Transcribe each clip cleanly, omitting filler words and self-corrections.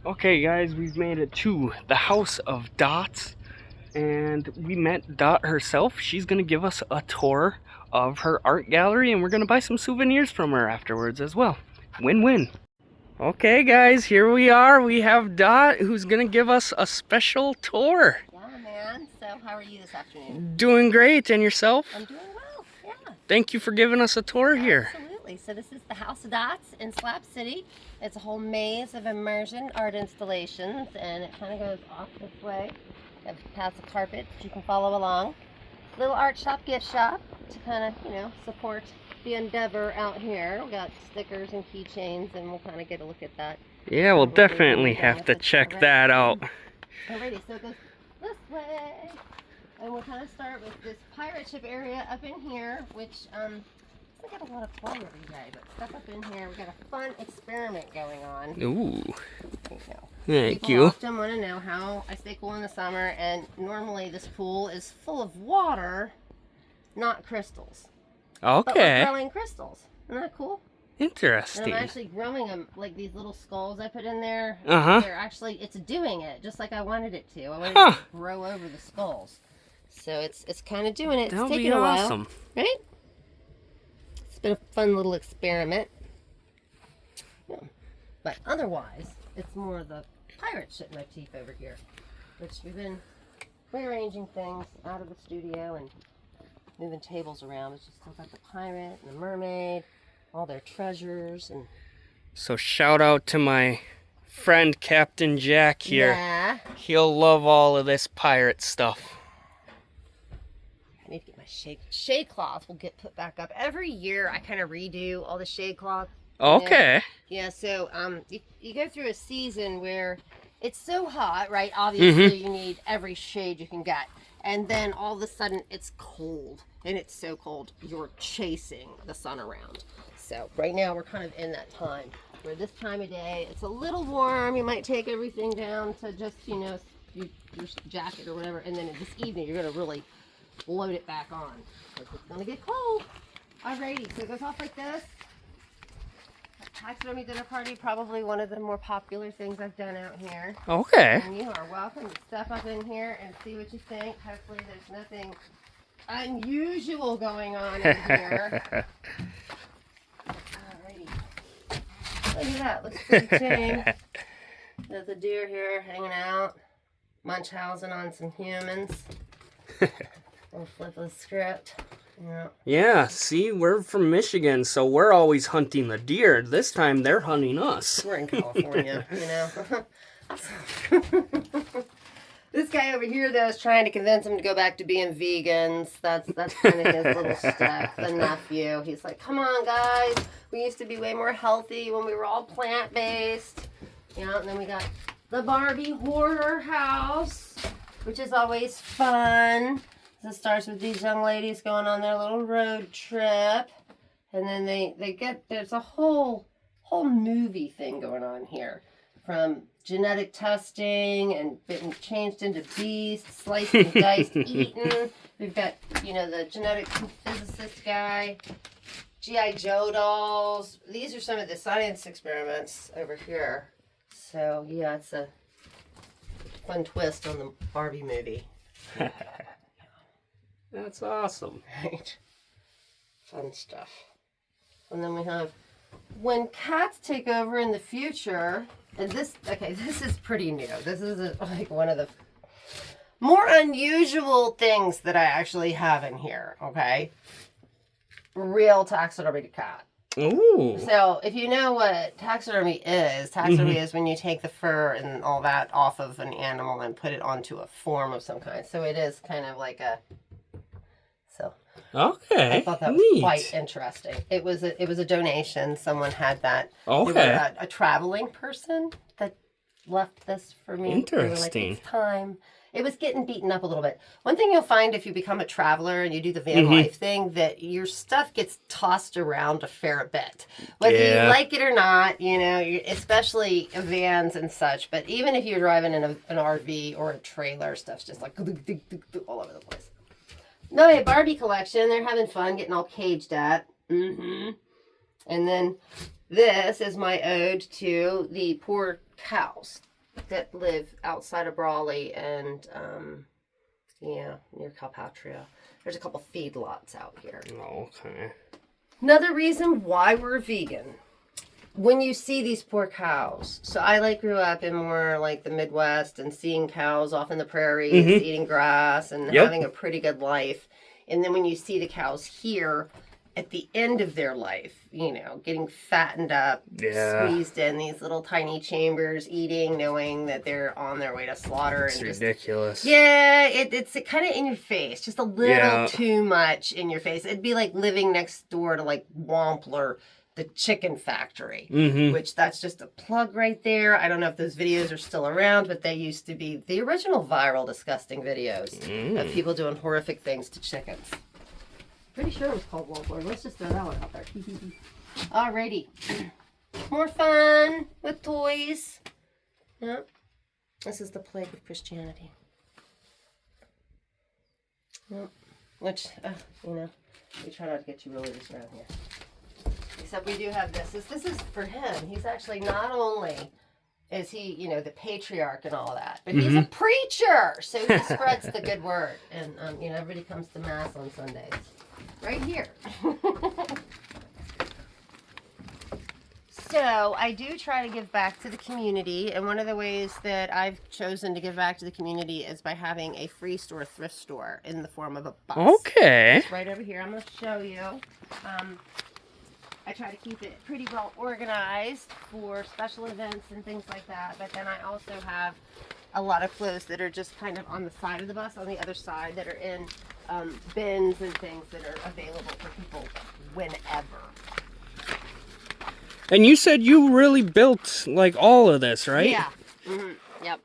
Okay, guys, we've made it to the House of Dots, and we met Dot herself. She's gonna give us a tour of her art gallery, and we're gonna buy some souvenirs from her afterwards as well. Win-win. Okay, guys, here we are. We have Dot, who's gonna give us a special tour. Yeah, man. So, how are you this afternoon? Doing great, and yourself? I'm doing well. Yeah. Thank you for giving us a tour here. Absolutely. So, this is the House of Dots in Slab City. It's a whole maze of immersion art installations, and it kind of goes off this way. You have paths of carpet that you can follow along. Little art shop, gift shop to kind of, support the endeavor out here. We got stickers and keychains, and we'll kind of get a look at that. Yeah, we'll definitely have to check that out. Alrighty, so it goes this way. And we'll kind of start with this pirate ship area up in here, which we got a lot of fun every day, but stuff up in here. We got a fun experiment going on. Ooh. Thank you. People often want to know how I stay cool in the summer, and normally this pool is full of water, not crystals. But we're growing crystals. Isn't that cool? Interesting. And I'm actually growing them, like these little skulls I put in there. They're actually, it's doing it just like I wanted it to. I wanted it to grow over the skulls. So it's kind of doing it. It's taking a while. Awesome. Right? It's been a fun little experiment. Yeah. But otherwise, it's more of the pirate ship motif over here, which we've been rearranging things out of the studio and moving tables around. It's just still got the pirate and the mermaid, all their treasures. And so shout out to my friend Captain Jack here. Yeah. He'll love all of this pirate stuff. I need to get my shade cloth will get put back up. Every year I kind of redo all the shade cloth. Okay. Yeah, so you go through a season where it's so hot, right? Obviously you need every shade you can get. And then all of a sudden it's cold. And it's so cold you're chasing the sun around. So right now we're kind of in that time where this time of day it's a little warm. You might take everything down to just, your jacket or whatever. And then this evening you're going to really load it back on. Because it's going to get cold. Alrighty, so it goes off like this. Taxidermy dinner party, probably one of the more popular things I've done out here. Okay. And you are welcome to step up in here and see what you think. Hopefully there's nothing unusual going on in here. Alrighty. Look at that, looks pretty tame. There's a deer here hanging out, Munchausen on some humans. We'll flip the script. Yeah, see, we're from Michigan, so we're always hunting the deer. This time they're hunting us. We're in California, This guy over here, though, is trying to convince him to go back to being vegans. That's kind of his little stuff, the nephew. He's like, come on, guys. We used to be way more healthy when we were all plant-based. And then we got the Barbie Horror House, which is always fun. It starts with these young ladies going on their little road trip. And then there's a whole movie thing going on here. From genetic testing and being changed into beasts, sliced and diced, eaten. We've got, the genetic physicist guy, G.I. Joe dolls. These are some of the science experiments over here. So, yeah, it's a fun twist on the Barbie movie. That's awesome. Right. Fun stuff. And then we have when cats take over in the future, and this is pretty new. This is like one of the more unusual things that I actually have in here, okay? Real taxidermy cat. Ooh. So if you know what taxidermy is when you take the fur and all that off of an animal and put it onto a form of some kind. So it is kind of like Okay. I thought that was quite interesting. It was a donation. Someone had that. Okay. They were a traveling person that left this for me. Interesting. Like, it's time. It was getting beaten up a little bit. One thing you'll find if you become a traveler and you do the van life thing, that your stuff gets tossed around a fair bit. Whether you like it or not, especially vans and such. But even if you're driving in an RV or a trailer, stuff's just like all over the place. No, a Barbie collection. They're having fun getting all caged at. And then this is my ode to the poor cows that live outside of Brawley and yeah, near Calpatria. There's a couple feedlots out here. Okay. Another reason why we're vegan. When you see these poor cows, so I grew up in more like the Midwest and seeing cows off in the prairies, eating grass and having a pretty good life. And then when you see the cows here at the end of their life, you know, getting fattened up, squeezed in these little tiny chambers, eating, knowing that they're on their way to slaughter. It's and ridiculous. Yeah, it's kind of in your face, just a little too much in your face. It'd be like living next door to like Wampler, the chicken factory, which that's just a plug right there. I don't know if those videos are still around, but they used to be the original viral disgusting videos of people doing horrific things to chickens. Pretty sure it was called Wampler. Let's just throw that one out there. Alrighty. More fun with toys. Yep. This is the plague of Christianity. Yep. Which, you know, we try not to get too religious around here. Except we do have this. This is for him. He's actually not only is he, you know, the patriarch and all that, but he's a preacher. So he spreads the good word. And, you know, everybody comes to Mass on Sundays. Right here. So I do try to give back to the community, and one of the ways that I've chosen to give back to the community is by having a free store thrift store in the form of a bus. Okay. It's right over here. I'm going to show you. I try to keep it pretty well organized for special events and things like that, but then I also have a lot of clothes that are just kind of on the side of the bus, on the other side, that are in bins and things that are available for people whenever. And you said you really built like all of this, right? Yeah. Yep.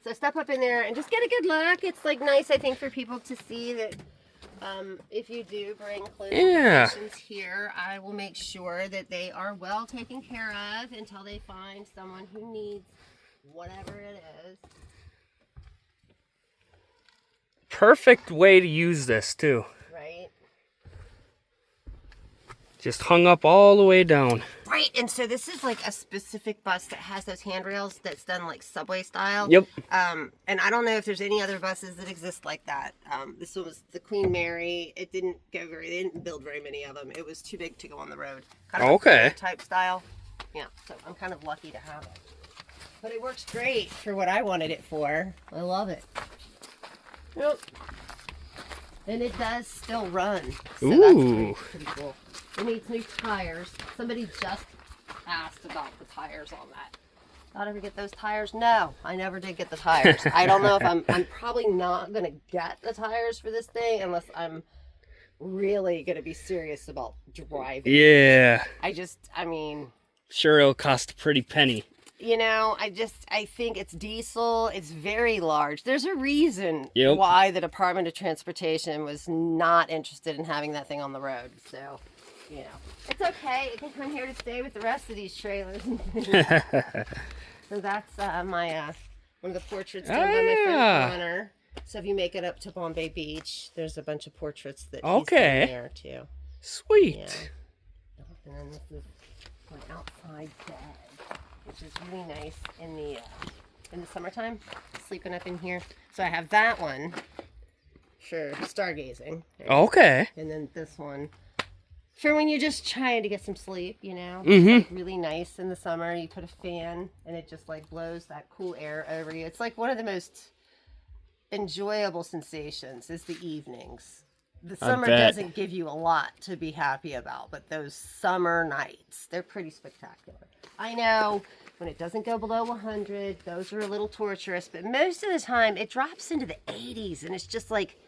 So step up in there and just get a good look. It's like nice, I think, for people to see that if you do bring clothes here, I will make sure that they are well taken care of until they find someone who needs whatever it is. Perfect way to use this too. Right. Just hung up all the way down. Right, and so this is like a specific bus that has those handrails that's done like subway style. Yep. And I don't know if there's any other buses that exist like that. This one was the Queen Mary. It didn't go they didn't build very many of them. It was too big to go on the road. Kind of a type style. Yeah, so I'm kind of lucky to have it. But it works great for what I wanted it for. I love it. Yep. And it does still run. So that's pretty cool. It needs new tires. Somebody just asked about the tires on that. Did I ever get those tires? No, I never did get the tires. I don't know if I'm probably not going to get the tires for this thing unless I'm really going to be serious about driving. Yeah. I mean... Sure, it'll cost a pretty penny. You know, I think it's diesel. It's very large. There's a reason why the Department of Transportation was not interested in having that thing on the road. So, you know, it's okay. It can come here to stay with the rest of these trailers. So that's my one of the portraits done by my friend Connor. So if you make it up to Bombay Beach, there's a bunch of portraits that he's done there too. Sweet. Yeah. And then this is my outside bed, which is really nice in the summertime, sleeping up in here. So I have that one for stargazing. Okay. And then this one for when you're just trying to get some sleep, you know. It's like really nice in the summer. You put a fan and it just like blows that cool air over you. It's like one of the most enjoyable sensations is the evenings. The summer doesn't give you a lot to be happy about, but those summer nights, they're pretty spectacular. I know when it doesn't go below 100, those are a little torturous, but most of the time it drops into the 80s and it's just like,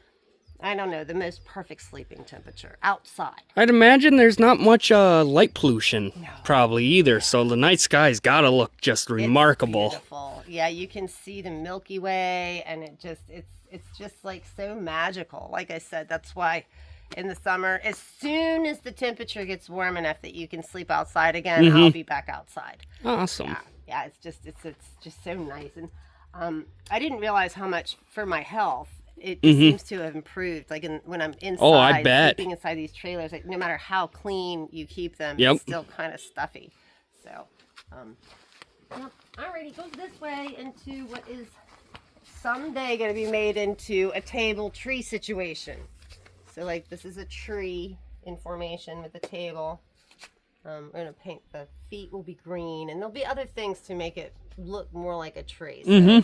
I don't know, the most perfect sleeping temperature outside. I'd imagine there's not much light pollution probably either, so the night sky's gotta look just remarkable. It's beautiful. Yeah, you can see the Milky Way and it's just like so magical. Like I said, that's why in the summer, as soon as the temperature gets warm enough that you can sleep outside again, I'll be back outside. Awesome. Yeah, it's just so nice. And I didn't realize how much for my health it seems to have improved. Like when I'm inside, sleeping inside these trailers, like no matter how clean you keep them, it's still kind of stuffy. So, Alright, it goes this way into what is someday going to be made into a table tree situation. So like this is a tree in formation with a table. We're going to paint, the feet will be green, and there'll be other things to make it look more like a tree. So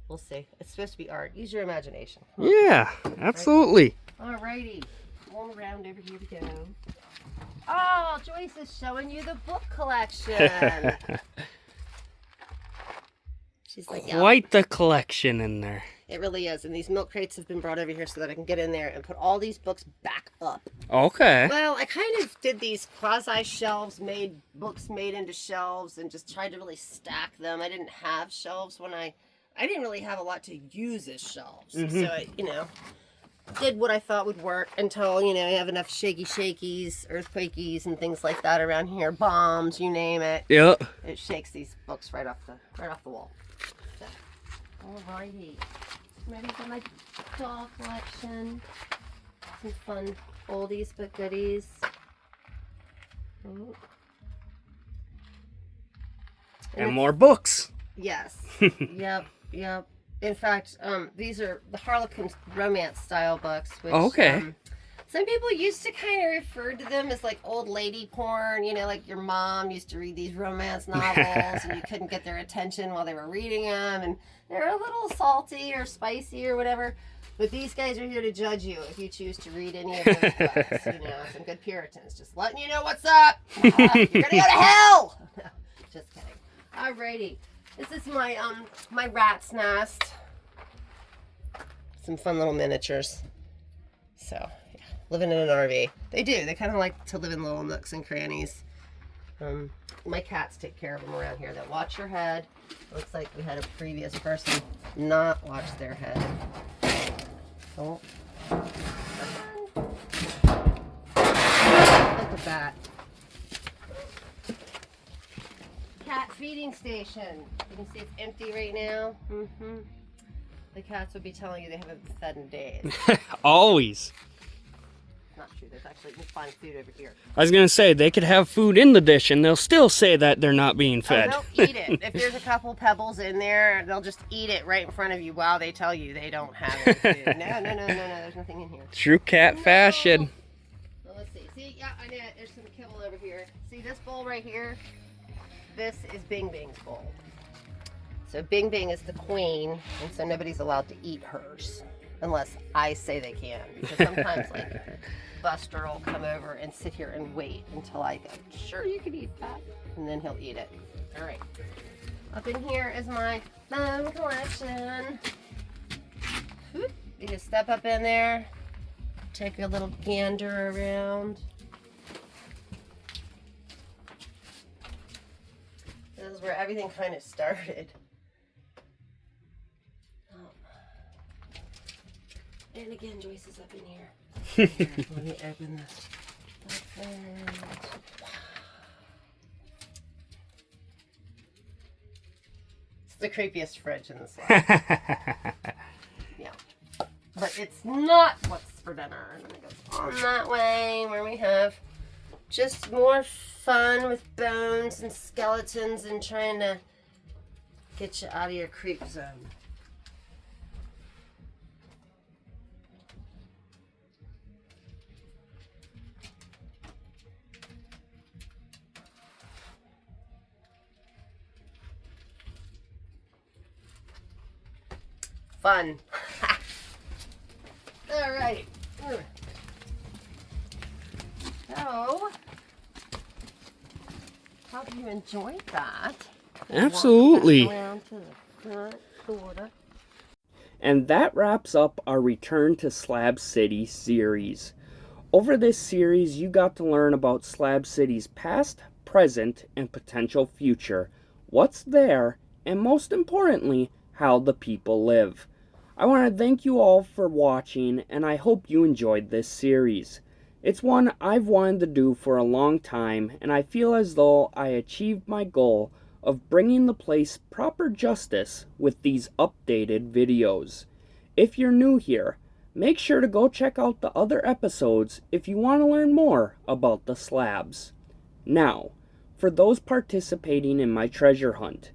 we'll see. It's supposed to be art. Use your imagination. Yeah, absolutely. Alrighty. All around over here we go. Oh, Joyce is showing you the book collection. She's like, yeah. Quite the collection in there. It really is. And these milk crates have been brought over here so that I can get in there and put all these books back up. Okay. Well, I kind of did these quasi shelves, made books made into shelves, and just tried to really stack them. I didn't have shelves when I didn't really have a lot to use as shelves. So I, did what I thought would work until, you have enough shakies, earthquakies, and things like that around here. Bombs, you name it. Yep. It shakes these books right off the wall. So, alrighty. Ready for my doll collection. Some fun oldies but goodies. And more books. Yes. Yep. In fact, these are the Harlequin romance style books. Which, some people used to kind of refer to them as like old lady porn. Like your mom used to read these romance novels and you couldn't get their attention while they were reading them. And they're a little salty or spicy or whatever. But these guys are here to judge you if you choose to read any of those books. Some good Puritans. Just letting you know what's up. You're going to go to hell. No, just kidding. Alrighty. This is my my rat's nest. Some fun little miniatures. So, yeah, living in an RV. They do. They kind of like to live in little nooks and crannies. My cats take care of them around here. They'll watch your head. Looks like we had a previous person not watch their head. Oh. Look at that. Cat feeding station. You can see it's empty right now. The cats would be telling you they haven't been fed in days. Always. Not true. There's actually, you can find food over here. I was going to say, they could have food in the dish and they'll still say that they're not being fed. Oh, they'll eat it. If there's a couple pebbles in there, they'll just eat it right in front of you while they tell you they don't have any food. No. There's nothing in here. True cat fashion. Well, let's see. See, yeah, I know. There's some kibble over here. See this bowl right here? This is Bing Bing's bowl. So Bing Bing is the queen, and so nobody's allowed to eat hers unless I say they can. Because sometimes, like, Buster will come over and sit here and wait until I go, sure, you can eat that. And then he'll eat it. All right. Up in here is my phone collection. Whoop. You just step up in there, take a little gander around. This is where everything kind of started. And again, Joyce is up in here. Let me open this. It's the creepiest fridge in this life. Yeah. But it's not what's for dinner. And then it goes on that way where we have just more fun with bones and skeletons and trying to get you out of your creep zone. Fun. All right. So, hope you enjoyed that. Absolutely. Around to the front border. And that wraps up our Return to Slab City series. Over this series, you got to learn about Slab City's past, present, and potential future, what's there, and most importantly, how the people live. I want to thank you all for watching, and I hope you enjoyed this series. It's one I've wanted to do for a long time, and I feel as though I achieved my goal of bringing the place proper justice with these updated videos. If you're new here, make sure to go check out the other episodes if you want to learn more about the slabs. Now, for those participating in my treasure hunt,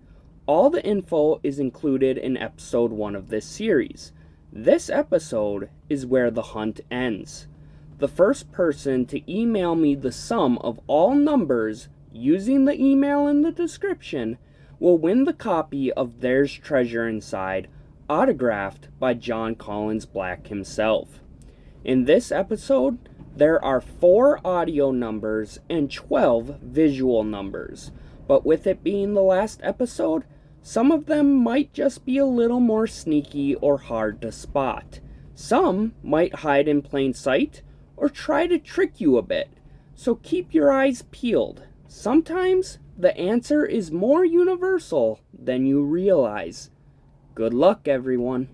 All the info is included in episode 1 of this series. This episode is where the hunt ends. The first person to email me the sum of all numbers using the email in the description will win the copy of There's Treasure Inside, autographed by John Collins Black himself. In this episode, there are 4 audio numbers and 12 visual numbers, but with it being the last episode, some of them might just be a little more sneaky or hard to spot. Some might hide in plain sight or try to trick you a bit, so keep your eyes peeled. Sometimes the answer is more universal than you realize. Good luck, everyone.